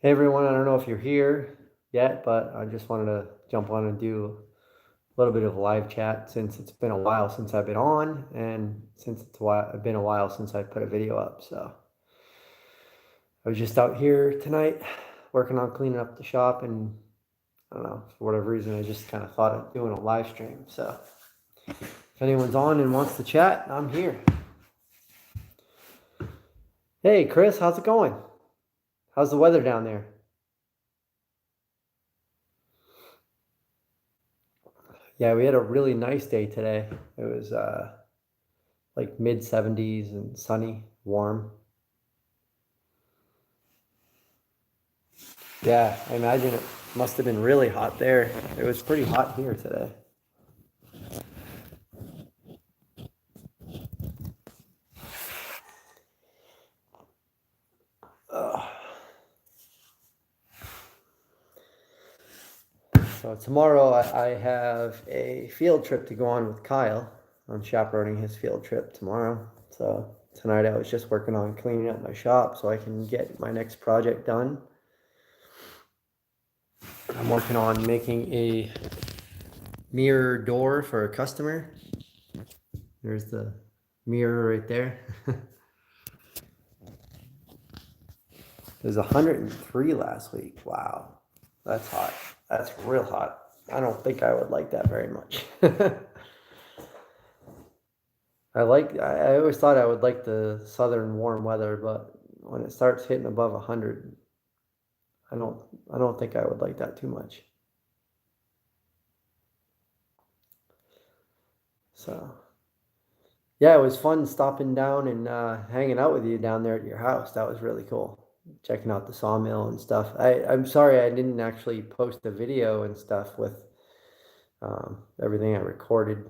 Hey everyone, I don't know if you're here yet, but I just wanted to jump on and do a little bit of live chat since it's been a while since I've been on and since been a while since I put a video up. So I was just out here tonight working on cleaning up the shop, and I don't know, for whatever reason, I just kind of thought of doing a live stream. So if anyone's on and wants to chat, I'm here. Hey Chris, how's it going? How's the weather down there? Yeah, we had a really nice day today. It was like mid 70s and sunny, warm. Yeah, I imagine it must have been really hot there. It was pretty hot here today. So tomorrow I have a field trip to go on with Kyle. I'm chaperoning his field trip tomorrow. So tonight I was just working on cleaning up my shop so I can get my next project done. I'm working on making a mirror door for a customer. There's the mirror right there. It was 103 last week. Wow, that's hot. That's real hot. I don't think I would like that very much. I always thought I would like the southern warm weather, but when it starts hitting above 100, I don't think I would like that too much. So yeah, it was fun stopping down and hanging out with you down there at your house. That was really cool. Checking out the sawmill and stuff. I'm sorry I didn't actually post a video and stuff with everything I recorded.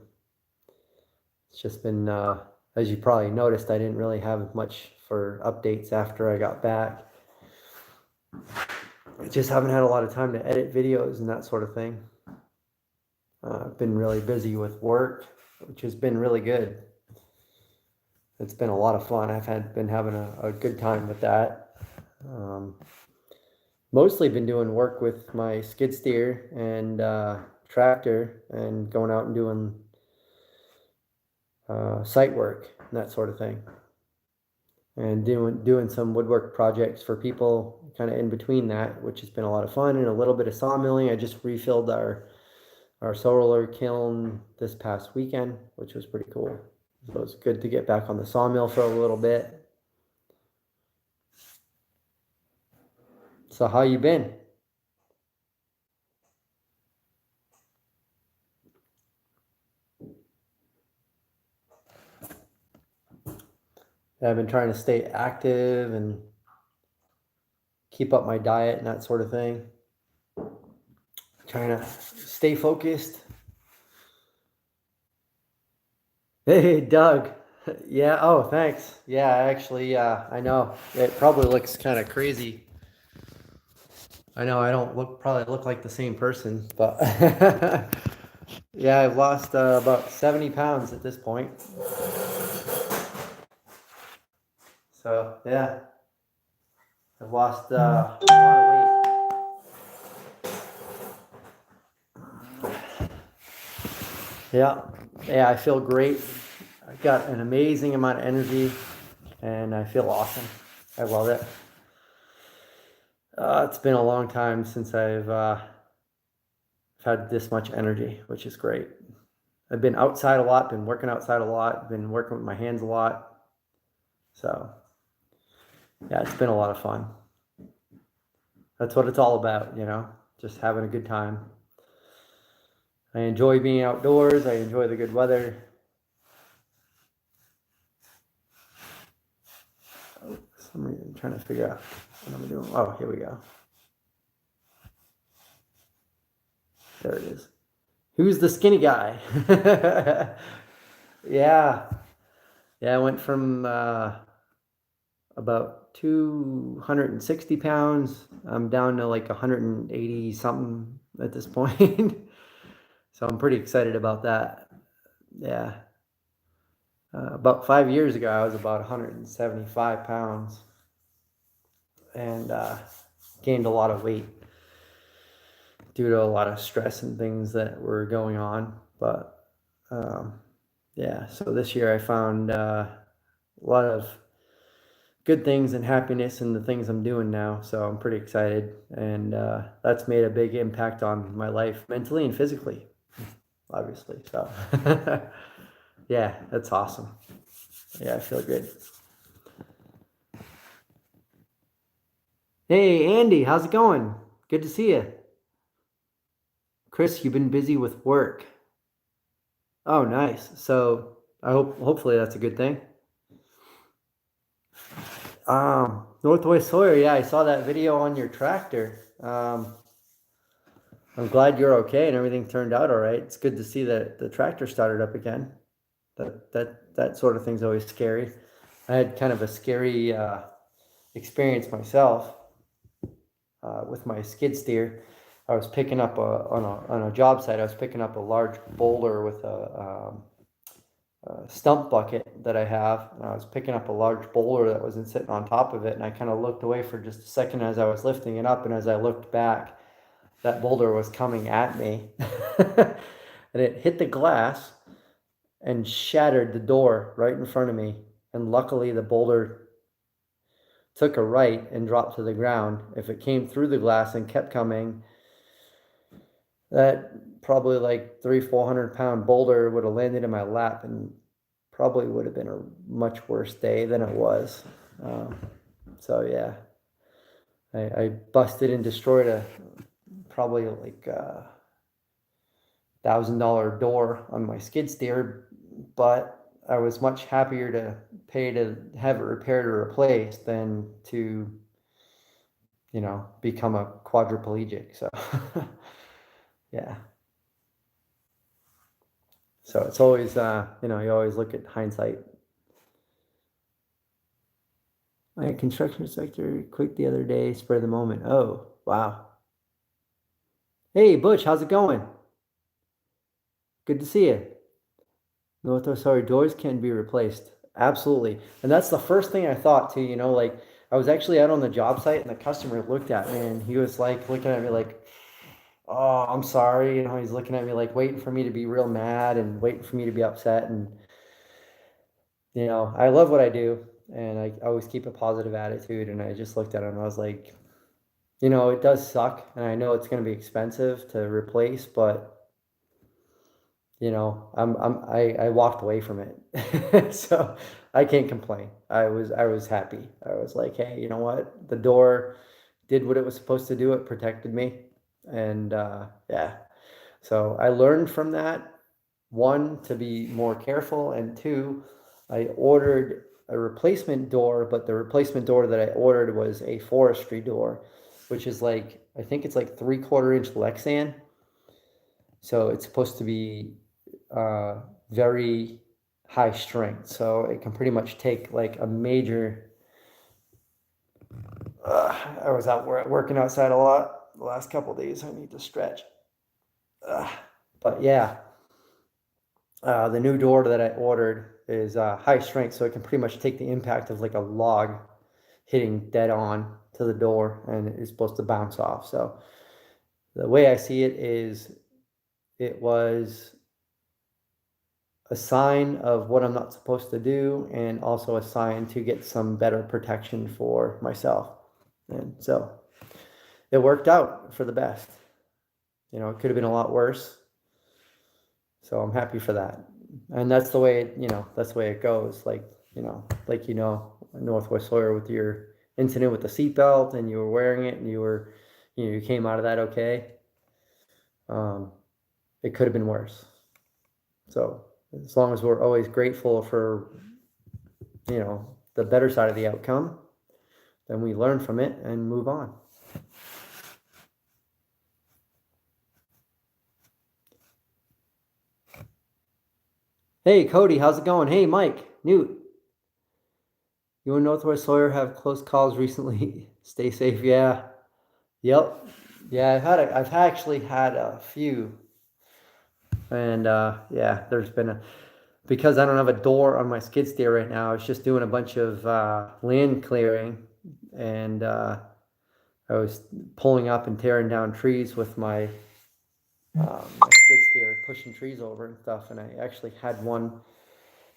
It's just been, as you probably noticed, I didn't really have much for updates after I got back. I just haven't had a lot of time to edit videos and that sort of thing. I've been really busy with work, which has been really good. It's been a lot of fun. Been having a good time with that. Mostly been doing work with my skid steer and tractor and going out and doing site work and that sort of thing, and doing some woodwork projects for people kind of in between that, which has been a lot of fun, and a little bit of sawmilling. I just refilled our solar kiln this past weekend, which was pretty cool. So it's good to get back on the sawmill for a little bit. So how you been? I've been trying to stay active and keep up my diet and that sort of thing. Trying to stay focused. Hey, Doug. Yeah, oh, thanks. Yeah, actually, I know. It probably looks kind of crazy. I know I don't probably look like the same person, but yeah, I've lost about 70 pounds at this point. So, yeah, I've lost a lot of weight. Yeah, I feel great. I've got an amazing amount of energy, and I feel awesome. I love it. It's been a long time since I've had this much energy, which is great. I've been outside a lot, been working outside a lot, been working with my hands a lot. So, yeah, it's been a lot of fun. That's what it's all about, just having a good time. I enjoy being outdoors. I enjoy the good weather. Oh, for some reason, I'm trying to figure out what I'm doing. Oh, here we go. There it is. Who's the skinny guy? Yeah. Yeah, I went from about 260 pounds. I'm down to like 180 something at this point. So I'm pretty excited about that. Yeah. About 5 years ago, I was about 175 pounds. And gained a lot of weight due to a lot of stress and things that were going on. But yeah, so this year I found a lot of good things and happiness in the things I'm doing now. So I'm pretty excited, and that's made a big impact on my life mentally and physically, obviously. So yeah, that's awesome. Yeah, I feel good. Hey, Andy, how's it going? Good to see you. Chris, you've been busy with work. Oh, nice. So hopefully that's a good thing. Northwest Sawyer, yeah, I saw that video on your tractor. I'm glad you're okay and everything turned out all right. It's good to see that the tractor started up again. That sort of thing's always scary. I had kind of a scary experience myself with my skid steer. I was picking up on a job site. I was picking up a large boulder with a stump bucket that I have, and I was picking up a large boulder that wasn't sitting on top of it, and I kind of looked away for just a second as I was lifting it up, and as I looked back, that boulder was coming at me, and it hit the glass and shattered the door right in front of me, and luckily the boulder took a right and dropped to the ground. If it came through the glass and kept coming, that probably like 300-400 pound boulder would have landed in my lap and probably would have been a much worse day than it was. So yeah, I busted and destroyed a probably like $1,000 door on my skid steer, but I was much happier to pay to have it repaired or replaced than to, become a quadriplegic. So yeah. So it's always, you always look at hindsight. My construction sector quit the other day, spur of the moment. Oh, wow. Hey, Butch, how's it going? Good to see you. Sorry, doors can be replaced. Absolutely. And that's the first thing I thought too, like I was actually out on the job site and the customer looked at me and he was like looking at me like, oh, I'm sorry. He's looking at me like waiting for me to be real mad and waiting for me to be upset. And, I love what I do and I always keep a positive attitude. And I just looked at him and I was like, it does suck. And I know it's going to be expensive to replace, but I walked away from it. So I can't complain. I was happy. I was like, hey, you know what? The door did what it was supposed to do. It protected me. And yeah. So I learned from that, one, to be more careful, and two, I ordered a replacement door, but the replacement door that I ordered was a forestry door, which is like, I think it's like 3/4 inch Lexan. So it's supposed to be very high strength. So it can pretty much take like a major, I was out working outside a lot the last couple of days. I need to stretch. But yeah, the new door that I ordered is high strength, so it can pretty much take the impact of like a log hitting dead on to the door, and it's supposed to bounce off. So the way I see it is, it was a sign of what I'm not supposed to do, and also a sign to get some better protection for myself. And so it worked out for the best. It could have been a lot worse. So I'm happy for that. And that's the way, that's the way it goes. Like, Northwest Sawyer with your incident with the seatbelt, and you were wearing it and you came out of that okay. It could have been worse. So as long as we're always grateful for, the better side of the outcome, then we learn from it and move on. Hey, Cody, how's it going? Hey, Mike, Newt. You and Northwest Sawyer have close calls recently. Stay safe. Yeah. Yep. Yeah, I've actually had a few. And yeah, there's been because I don't have a door on my skid steer right now, I was just doing a bunch of land clearing, and I was pulling up and tearing down trees with my skid steer, pushing trees over and stuff. And I actually had one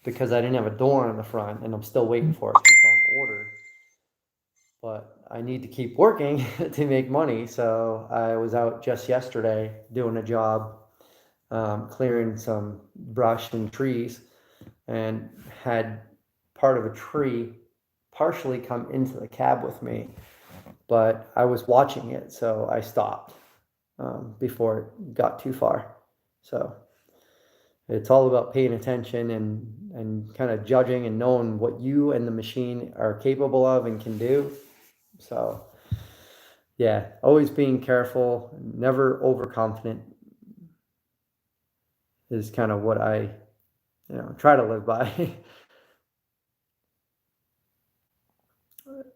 because I didn't have a door on the front, and I'm still waiting for it to be on order. But I need to keep working to make money. So I was out just yesterday doing a job, clearing some brush and trees, and had part of a tree partially come into the cab with me. But I was watching it, so I stopped before it got too far. So it's all about paying attention and kind of judging and knowing what you and the machine are capable of and can do. So yeah, always being careful, never overconfident is kind of what I try to live by.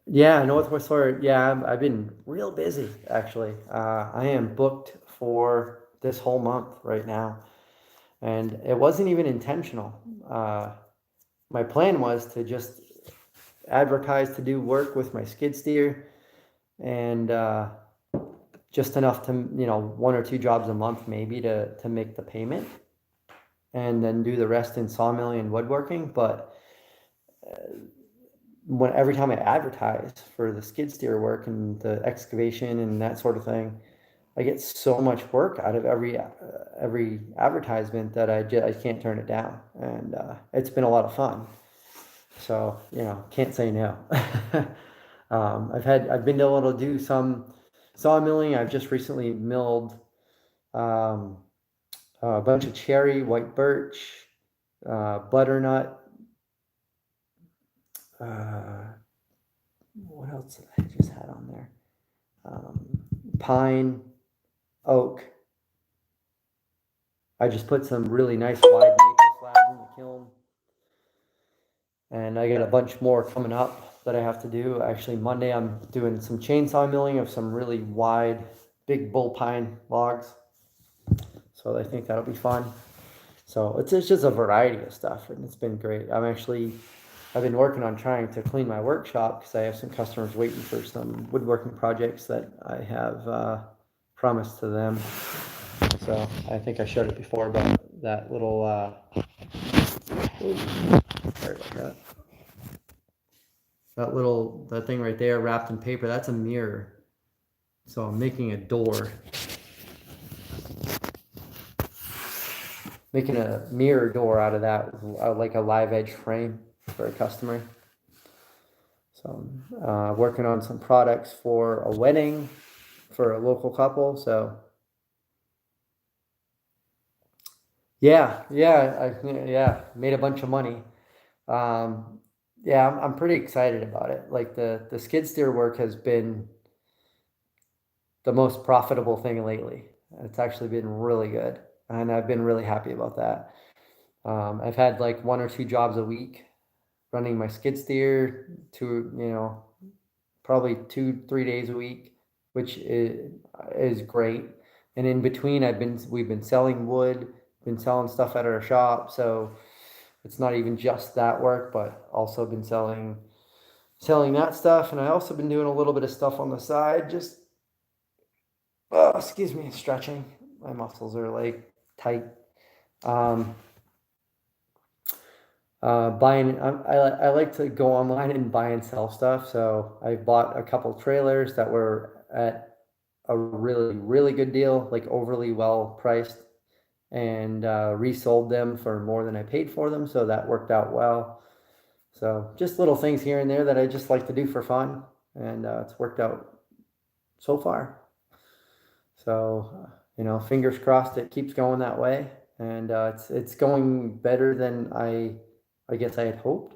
Yeah, Northwest Florida. Yeah, I've been real busy actually. I am booked for this whole month right now, and it wasn't even intentional. My plan was to just advertise to do work with my skid steer, and just enough to, 1 or 2 jobs a month maybe to make the payment, and then do the rest in sawmilling and woodworking. But every time I advertise for the skid steer work and the excavation and that sort of thing, I get so much work out of every advertisement that I can't turn it down, and it's been a lot of fun. So can't say no. I've been able to do some sawmilling. I've just recently milled a bunch of cherry, white birch, butternut. What else did I just had on there? Pine, oak. I just put some really nice wide maple slabs in the kiln. And I got a bunch more coming up that I have to do. Actually, Monday I'm doing some chainsaw milling of some really wide, big bull pine logs. So I think that'll be fun. So it's just a variety of stuff, and it's been great. I've been working on trying to clean my workshop because I have some customers waiting for some woodworking projects that I have promised to them. So I think I showed it before about that little, sorry about that. That thing right there wrapped in paper, that's a mirror. So I'm making a door. Making a mirror door out of that, like a live edge frame for a customer. So I'm working on some products for a wedding for a local couple. So yeah, made a bunch of money. Yeah, I'm pretty excited about it. Like the skid steer work has been the most profitable thing lately. It's actually been really good, and I've been really happy about that. I've had like 1 or 2 jobs a week running my skid steer to, probably 2-3 days a week, which is great. And in between, we've been selling wood, been selling stuff at our shop. So it's not even just that work, but also been selling that stuff. And I also been doing a little bit of stuff on the side, just excuse me, stretching. My muscles are like tight. I like to go online and buy and sell stuff. So I bought a couple trailers that were at a really, really good deal, like overly well priced, and resold them for more than I paid for them. So that worked out well. So just little things here and there that I just like to do for fun, and it's worked out so far. So fingers crossed it keeps going that way, and it's going better than I guess I had hoped.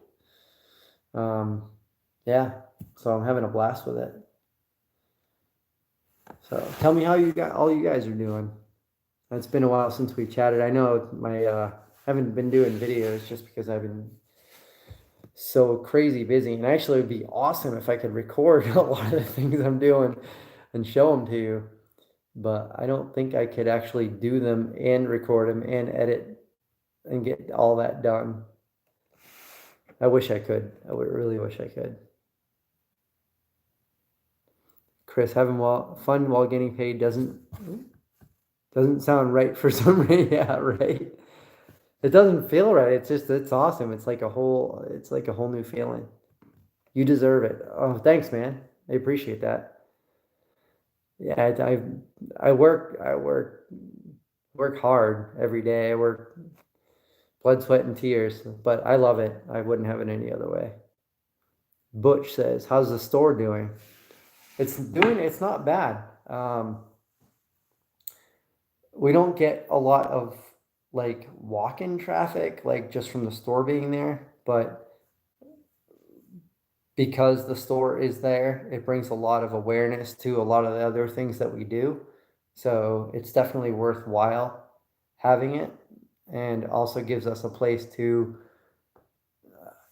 Yeah, so I'm having a blast with it. So tell me how all you guys are doing. It's been a while since we chatted. I know haven't been doing videos just because I've been so crazy busy, and actually it would be awesome if I could record a lot of the things I'm doing and show them to you, but I don't think I could actually do them and record them and edit and get all that done. I wish I could. I would really wish I could. Chris, having fun while getting paid doesn't sound right for some reason. Yeah, right. It doesn't feel right. It's awesome. It's like a whole new feeling. You deserve it. Oh, thanks, man. I appreciate that. Yeah, I work hard every day. I work blood, sweat, and tears, but I love it. I wouldn't have it any other way. Butch says, "How's the store doing?" It's not bad. We don't get a lot of like walk-in traffic, like just from the store being there, but because the store is there, it brings a lot of awareness to a lot of the other things that we do. So it's definitely worthwhile having it, and also gives us a place to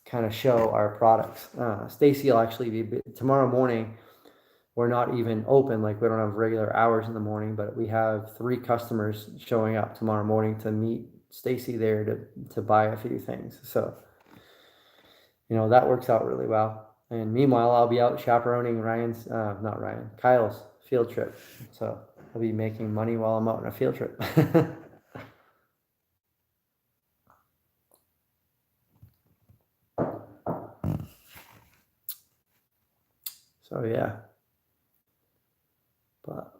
kind of show our products. Stacy will actually be tomorrow morning. We're not even open, like we don't have regular hours in the morning, but we have 3 customers showing up tomorrow morning to meet Stacy there to buy a few things. So, that works out really well. And meanwhile, I'll be out chaperoning Kyle's field trip. So I'll be making money while I'm out on a field trip. So yeah. But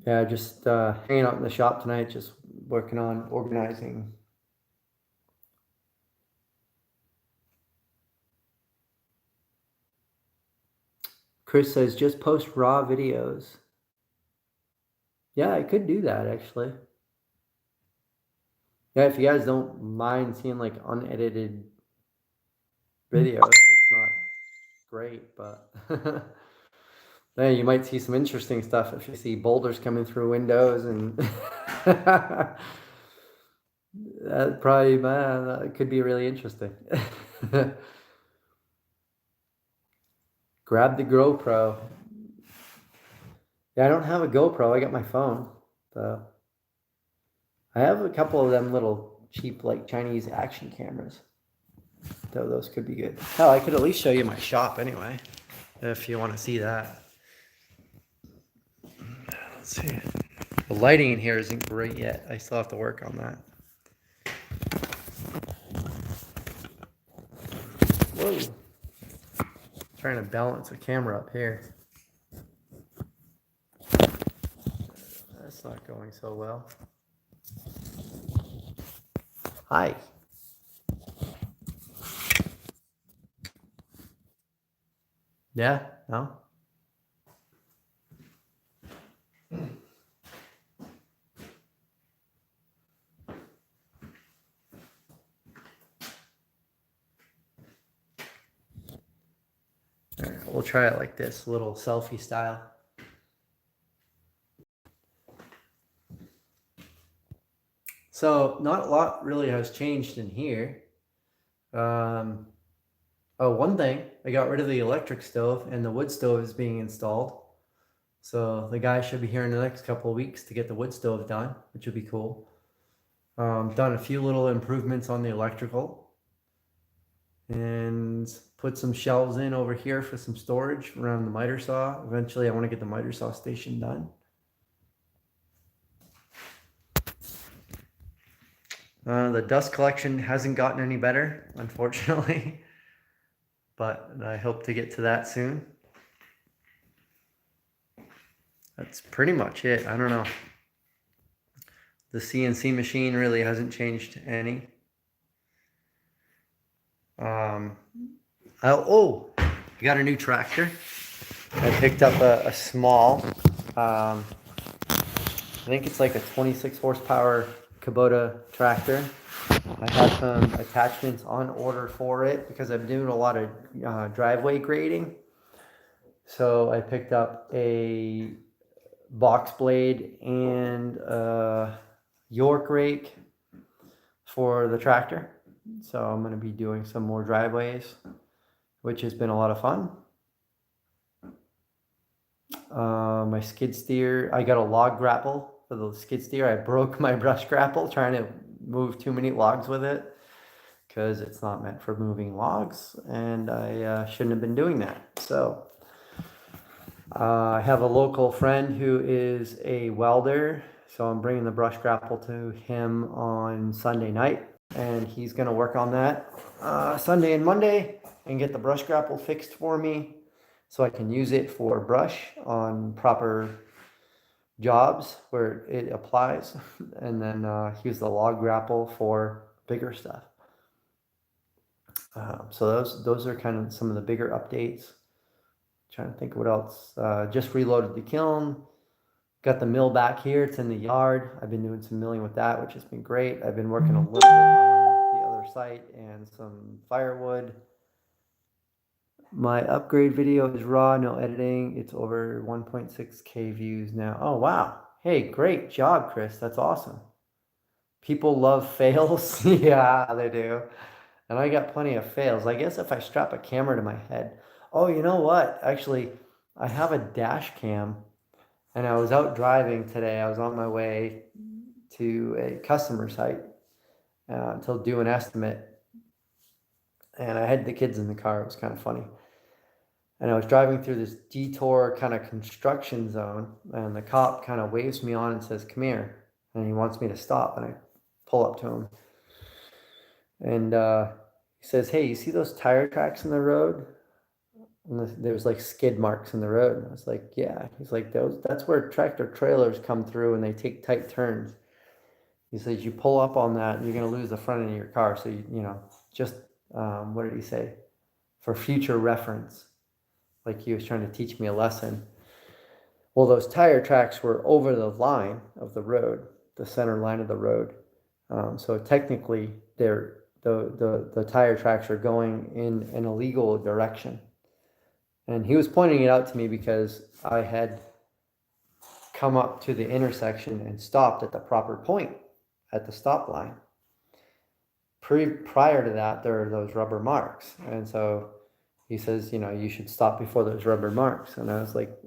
yeah, just hanging out in the shop tonight, just working on organizing. Chris says, just post raw videos. Yeah, I could do that actually. Yeah, if you guys don't mind seeing like unedited videos, it's not great, but then you might see some interesting stuff if you see boulders coming through windows and that probably, man, that could be really interesting. Grab the GoPro. Yeah, I don't have a GoPro. I got my phone. So I have a couple of them little cheap like Chinese action cameras. So those could be good. Hell, I could at least show you my shop anyway, if you want to see that. Let's see. The lighting in here isn't great yet. I still have to work on that. Whoa. Trying to balance the camera up here. That's not going so well. Hi. Yeah? No? All right, we'll try it like this, a little selfie style. So not a lot really has changed in here. One thing, I got rid of the electric stove and the wood stove is being installed. So the guy should be here in the next couple of weeks to get the wood stove done, which would be cool. Done a few little improvements on the electrical and put some shelves in over here for some storage around the miter saw. Eventually I want to get the miter saw station done. The dust collection hasn't gotten any better, unfortunately, but I hope to get to that soon. That's pretty much it. I don't know. The CNC machine really hasn't changed any. I got a new tractor. I picked up a small, I think it's like a 26 horsepower Kubota tractor. I have some attachments on order for it because I'm doing a lot of driveway grading. So I picked up a box blade and a York rake for the tractor. So I'm going to be doing some more driveways, which has been a lot of fun. My skid steer, I got a log grapple for the skid steer. I broke my brush grapple trying to move too many logs with it because it's not meant for moving logs, and I shouldn't have been doing that. So I have a local friend who is a welder, so I'm bringing the brush grapple to him on Sunday night, and he's going to work on that Sunday and Monday and get the brush grapple fixed for me so I can use it for brush on proper jobs where it applies, and then use the log grapple for bigger stuff. So those are kind of some of the bigger updates. Trying to think what else. Just reloaded the kiln. Got the mill back here. It's in the yard. I've been doing some milling with that, which has been great. I've been working a little bit on the other site and some firewood. My upgrade video is raw, no editing. It's over 1.6K views now. Oh, wow. Hey, great job, Chris. That's awesome. People love fails. Yeah, they do. And I got plenty of fails. I guess if I strap a camera to my head. Oh, you know what? Actually, I have a dash cam, and I was out driving today. I was on my way to a customer site to do an estimate, and I had the kids in the car. It was kind of funny. And I was driving through this detour kind of construction zone, and the cop kind of waves me on and says, "Come here," and he wants me to stop, and I pull up to him. And he says, "Hey, you see those tire tracks in the road?" And there's like skid marks in the road. And I was like, "Yeah." He's like, that's where tractor trailers come through and they take tight turns. He says, "You pull up on that and you're going to lose the front end of your car. So, just, what did he say? For future reference." Like he was trying to teach me a lesson. Well, those tire tracks were over the line of the road, the center line of the road. So technically, the tire tracks are going in an illegal direction. And he was pointing it out to me because I had come up to the intersection and stopped at the proper point at the stop line. Prior to that, there are those rubber marks. And so he says, you should stop before those rubber marks. And I was like,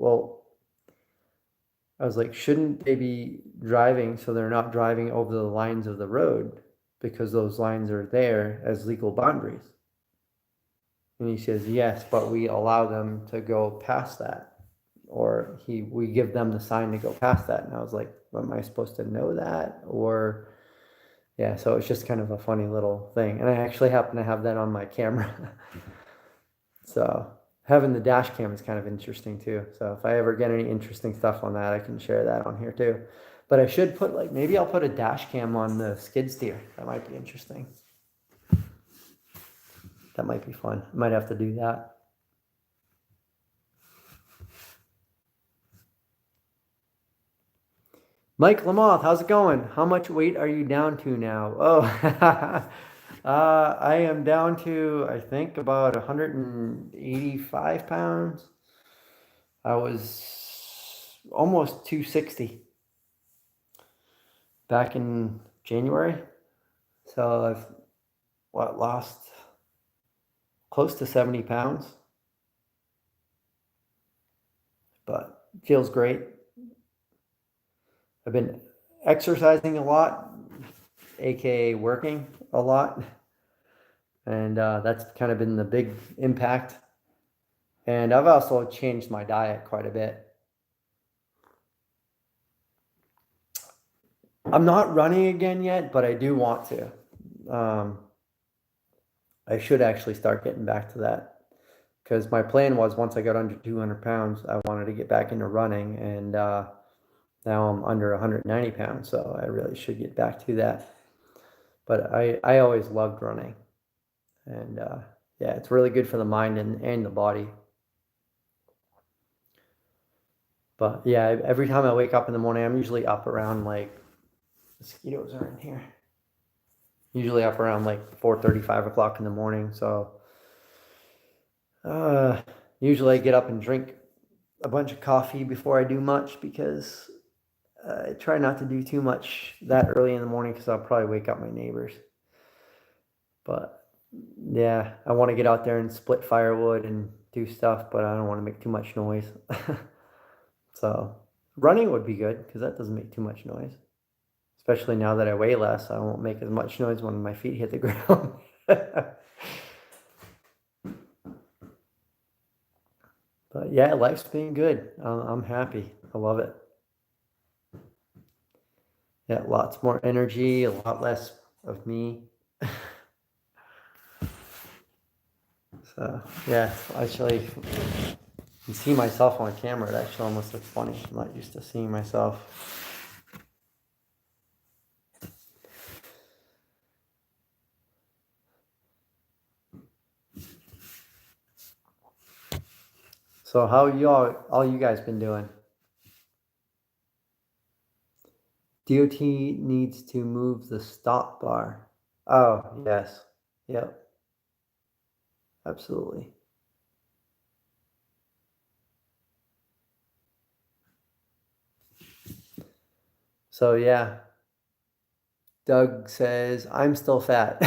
shouldn't they be driving so they're not driving over the lines of the road, because those lines are there as legal boundaries? And he says, yes, but we allow them to go past that, or we give them the sign to go past that. And I was like, am I supposed to know that? Or, yeah, so it's just kind of a funny little thing. And I actually happen to have that on my camera. So having the dash cam is kind of interesting too. So if I ever get any interesting stuff on that, I can share that on here too. But I should put maybe I'll put a dash cam on the skid steer. That might be interesting. That might be fun. I might have to do that. Mike Lamoth, how's it going? How much weight are you down to now? Oh, I am down to, I think, about 185 pounds. I was almost 260 back in January. So I've, lost close to 70 pounds. But feels great. I've been exercising a lot, aka working a lot, and that's kind of been the big impact. And I've also changed my diet quite a bit. I'm not running again yet, but I do want to. I should actually start getting back to that, because my plan was, once I got under 200 pounds, I wanted to get back into running, and now I'm under 190 pounds, so I really should get back to that. But I always loved running, and yeah, it's really good for the mind and the body. But yeah, every time I wake up in the morning, I'm usually up around, mosquitoes are in here. Usually up around 4:30, 5 o'clock in the morning. So usually I get up and drink a bunch of coffee before I do much, because I try not to do too much that early in the morning, because I'll probably wake up my neighbors. But yeah, I want to get out there and split firewood and do stuff, but I don't want to make too much noise. So running would be good, because that doesn't make too much noise. Especially now that I weigh less, I won't make as much noise when my feet hit the ground. But yeah, life's been good. I'm happy. I love it. Yeah, lots more energy, a lot less of me. So yeah, actually, you see myself on camera. It actually almost looks funny. I'm not used to seeing myself. So how all you guys been doing? DOT needs to move the stop bar. Oh, yes. Yep. Absolutely. So yeah, Doug says, I'm still fat.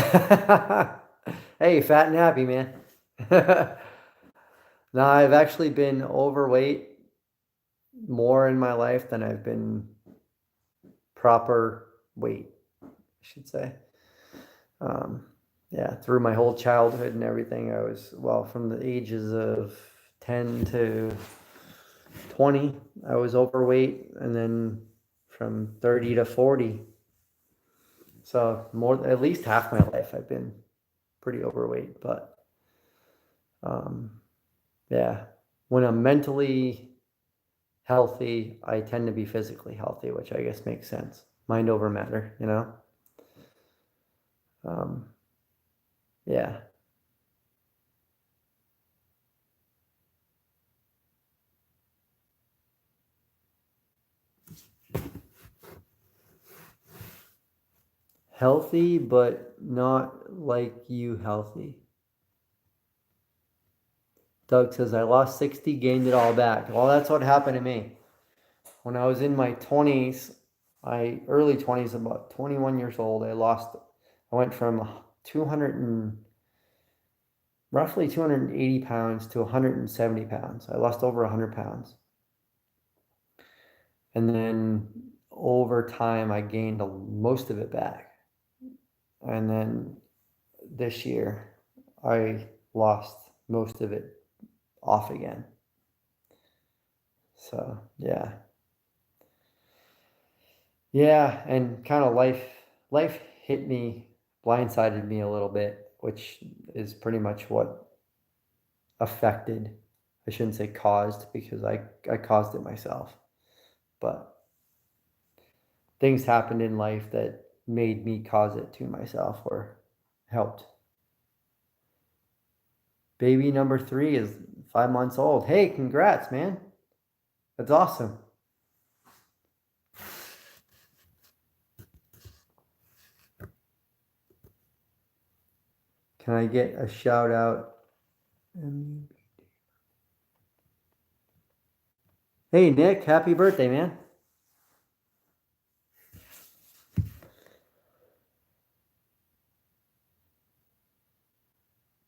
Hey, fat and happy, man. No, I've actually been overweight more in my life than I've been proper weight, I should say. Um, yeah, through my whole childhood and everything, I was, well, from the ages of 10 to 20, I was overweight, and then from 30 to 40. So more, at least half my life, I've been pretty overweight. But yeah, when I'm mentally healthy, I tend to be physically healthy, which I guess makes sense. Mind over matter, you know? Yeah. Healthy, but not like you healthy. Doug says, I lost 60, gained it all back. Well, that's what happened to me. When I was in my 20s, early 20s, about 21 years old, I went from 200 and roughly 280 pounds to 170 pounds. I lost over 100 pounds. And then over time, I gained most of it back. And then this year, I lost most of it off again. So, yeah. Yeah, and kind of life hit me, blindsided me a little bit, which is pretty much what affected, I shouldn't say caused, because I caused it myself. But things happened in life that made me cause it to myself or helped. Baby number 3 is 5 months old. Hey, congrats, man. That's awesome. Can I get a shout out? Hey, Nick, happy birthday, man.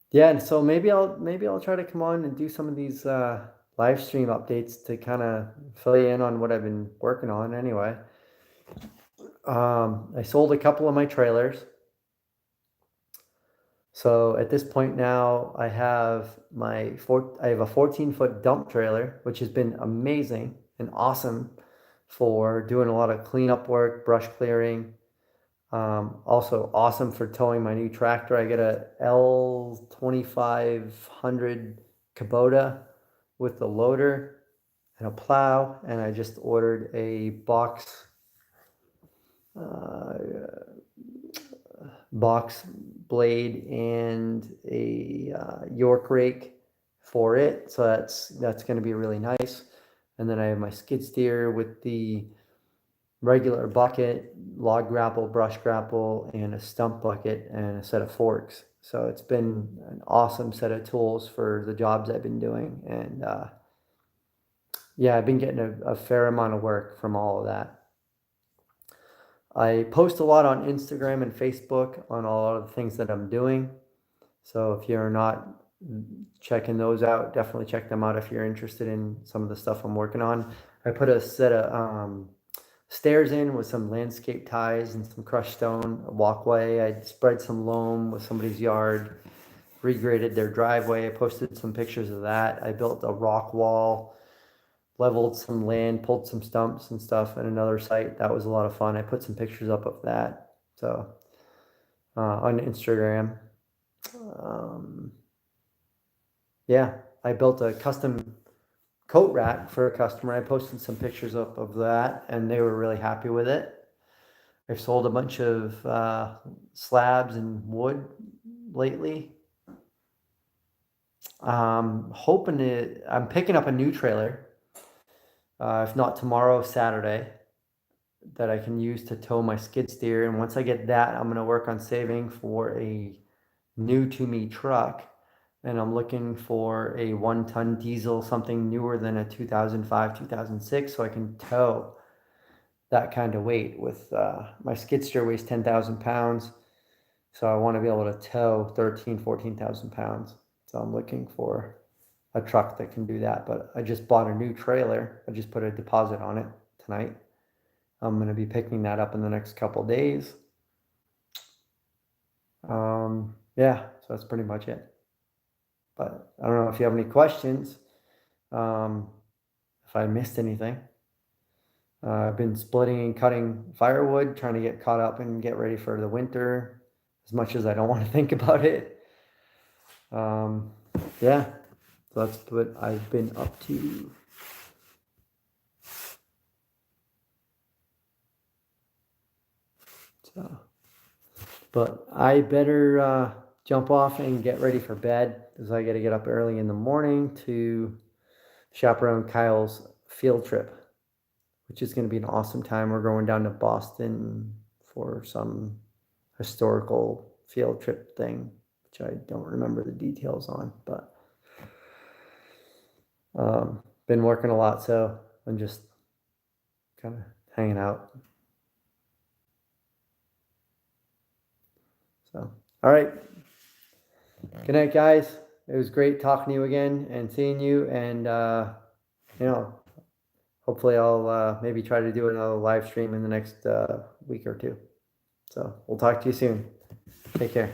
Yeah, and so maybe I'll try to come on and do some of these live stream updates to kind of fill you in on what I've been working on anyway. I sold a couple of my trailers. So at this point now, I have a 14-foot dump trailer, which has been amazing and awesome for doing a lot of cleanup work, brush clearing. Also awesome for towing my new tractor. I get a L2500 Kubota with the loader and a plow, and I just ordered a box blade and a York rake for it. So that's going to be really nice. And then I have my skid steer with the regular bucket, log grapple, brush grapple, and a stump bucket and a set of forks. So it's been an awesome set of tools for the jobs I've been doing. And yeah, I've been getting a fair amount of work from all of that. I post a lot on Instagram and Facebook on all of the things that I'm doing. So if you're not checking those out, definitely check them out if you're interested in some of the stuff I'm working on. I put a set of stairs in with some landscape ties and some crushed stone, a walkway. I spread some loam with somebody's yard, regraded their driveway. I posted some pictures of that. I built a rock wall, leveled some land, pulled some stumps and stuff at another site. That was a lot of fun. I put some pictures up of that. So on Instagram. Yeah, I built a custom coat rack for a customer. I posted some pictures up of that, and they were really happy with it. I've sold a bunch of slabs and wood lately. I'm picking up a new trailer, if not tomorrow, Saturday, that I can use to tow my skid steer. And once I get that, I'm going to work on saving for a new to me truck. And I'm looking for a 1-ton diesel, something newer than a 2005, 2006, so I can tow that kind of weight. With my skid steer weighs 10,000 pounds. So I want to be able to tow 14,000 pounds. So I'm looking for a truck that can do that. But I just bought a new trailer. I just put a deposit on it tonight. I'm going to be picking that up in the next couple of days. Yeah, so that's pretty much it. But I don't know if you have any questions, if I missed anything. I've been splitting and cutting firewood, trying to get caught up and get ready for the winter, as much as I don't want to think about it. Yeah, so that's what I've been up to. So, but I better jump off and get ready for bed, because I got to get up early in the morning to chaperone Kyle's field trip, which is going to be an awesome time. We're going down to Boston for some historical field trip thing, which I don't remember the details on, but been working a lot, so I'm just kind of hanging out. So, all right. Good night, guys. It was great talking to you again and seeing you, and hopefully I'll maybe try to do another live stream in the next week or two. So we'll talk to you soon. Take care.